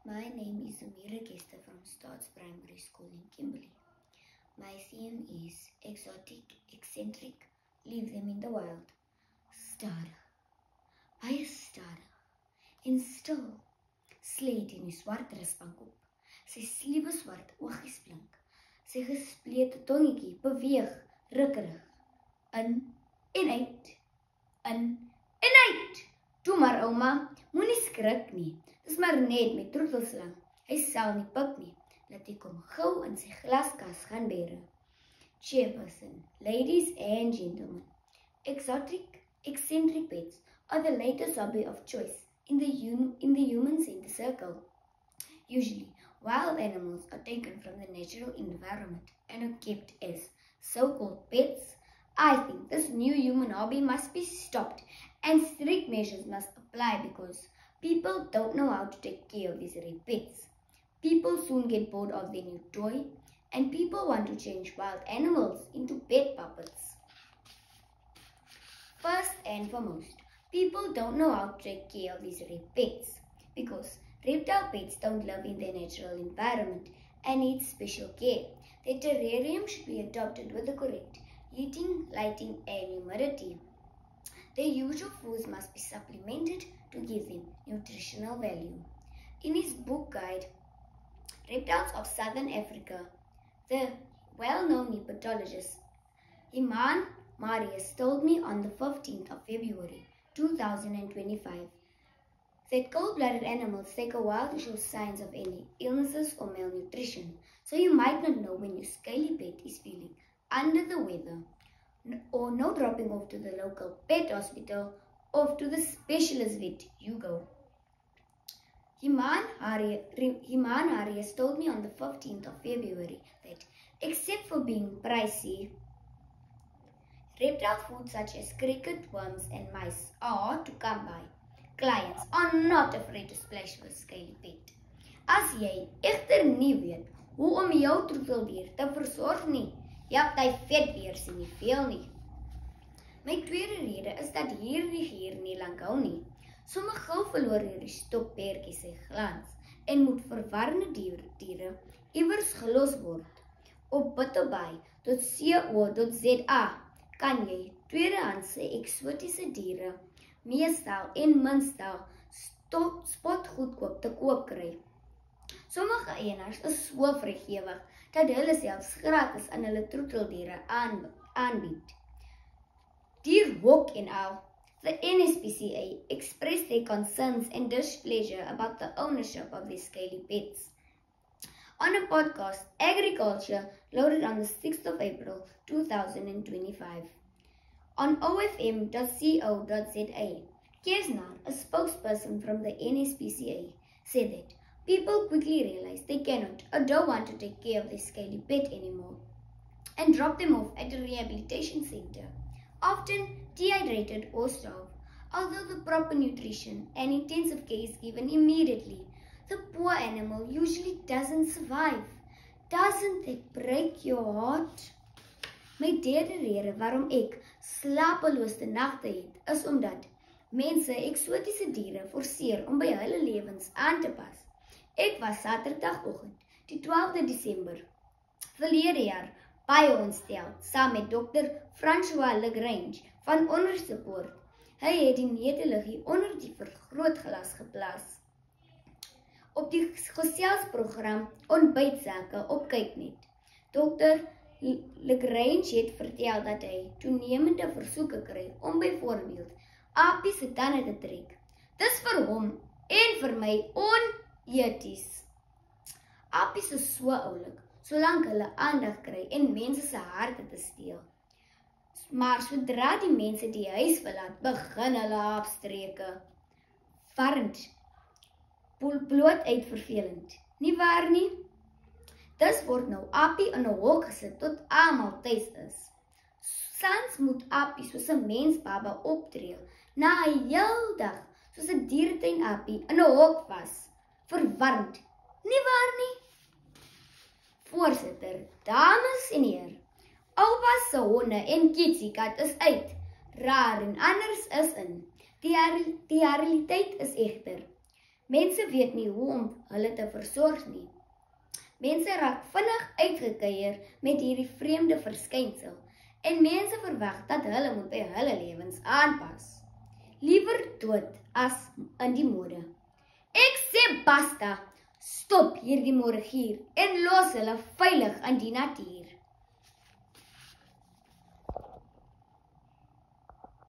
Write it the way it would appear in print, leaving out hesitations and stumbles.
My name is Amira Kester from Starts Primary School in Kimberley. My theme is exotic, eccentric, leave them in the wild. Stare, baie stare, en stil, sleet in die swart rusbank op. Sy sliewe swart oogies blink. Sy gesplete tongetjie beweeg, rukkerig, in en uit, in en uit. Toe maar ouma, moenie skrik nie. Dis maar net met troetelslang. Hy sal nie pik nie. Laat hy kom gou in sy glaskas gaan bere. Chairperson, ladies and gentlemen, exotic, eccentric pets are the latest hobby of choice in the human center circle. Usually, wild animals are taken from the natural environment and are kept as so-called pets. I think this new human hobby must be stopped and strict measures must apply because people don't know how to take care of these rare pets. People soon get bored of their new toy and people want to change wild animals into pet puppets. First and foremost, people don't know how to take care of these rare pets because reptile pets don't live in their natural environment and need special care. Their terrarium should be adopted with the correct heating, lighting and humidity. Their usual foods must be supplemented to give them nutritional value. In his book guide, Reptiles of Southern Africa, the well-known herpetologist Iman Marius told me on the 15th of February 2025 that cold-blooded animals take a while to show signs of any illnesses or malnutrition, so you might not know when your scaly pet is feeling under the weather, or no dropping off to the local pet hospital or to the specialist vet you go. Iman Arias told me on the 15th of February that except for being pricey, reptile food such as cricket, worms and mice are hard to come by. Clients are not afraid to splash with scaly pet. As jy egter nie weet hoe om jou troeteldier te versorg nie, jy vet weer sien nie veel nie. My tweede rede is dat hierdie gier nie lang hou nie. Sommige gou verloor hierdie stokperdjie sy glans en moet verwarde diere iewers gelos word. Op bitterbuy.co.za kan jy tweedehandse eksotiese diere meestal en minstens spotgoedkoop te koop kry. Sommige eienaars is so vrygewig dat hulle selfs gratis aan hulle troeteldiere aanbied. Dear Hawk and Owl, the NSPCA expressed their concerns and displeasure about the ownership of these scaly pets. On a podcast, Agriculture, loaded on the 6th of April 2025. On ofm.co.za, Kiesnar, a spokesperson from the NSPCA, said that people quickly realized they cannot or don't want to take care of their scaly pet anymore and drop them off at a rehabilitation center, often dehydrated or starved. Although the proper nutrition and intensive care is given immediately, the poor animal usually doesn't survive. Doesn't that break your heart? My derde rede waarom ek slapeloose nagte het, is omdat mense eksotiese diere forceer om by hulle lewens aan te pas. Ek was Saterdagoggend, die 12de Desember, verlede jaar, baie ontstel, saam met Dr. François Lagrange van Onderstepoort. Hy het die neteliggie onder die vergrootglas geplaas. Op die geselsprogram Ontbytsake op Kyknet. Dr. Lagrange het vertel dat hy toenemende versoeke kry om byvoorbeeld apie se tande te trek. Dis vir hom en vir my oneties. Apies is so oulik, solank hulle aandag kry en mense se harte te steel. Maar sodra die mense die huis verlaat, begin hulle afstreke. Warrend, bloot uit vervelend. Nie waar nie? Dis word nou apie in 'n hok gesit tot almal tuis is. Sans moet apie soos 'n mensbaba optree, na 'n heel dag, soos 'n dieretuin apie in 'n hok was. Verwarrend. Nie waar nie? Voorsitter, dames en heer, oupa se honde en kitsiekat is uit. Raar en anders is in. Die realiteit is egter, Mense weet nie hoe om hulle te versorg nie. Mense raak vinnig uitgekeier met hierdie vreemde verskynsel en mense verwag dat hulle moet by hulle lewens aanpas. Liewer dood as in die mode. Ek sê basta, stop hierdie moorgier en los hulle veilig in die natuur.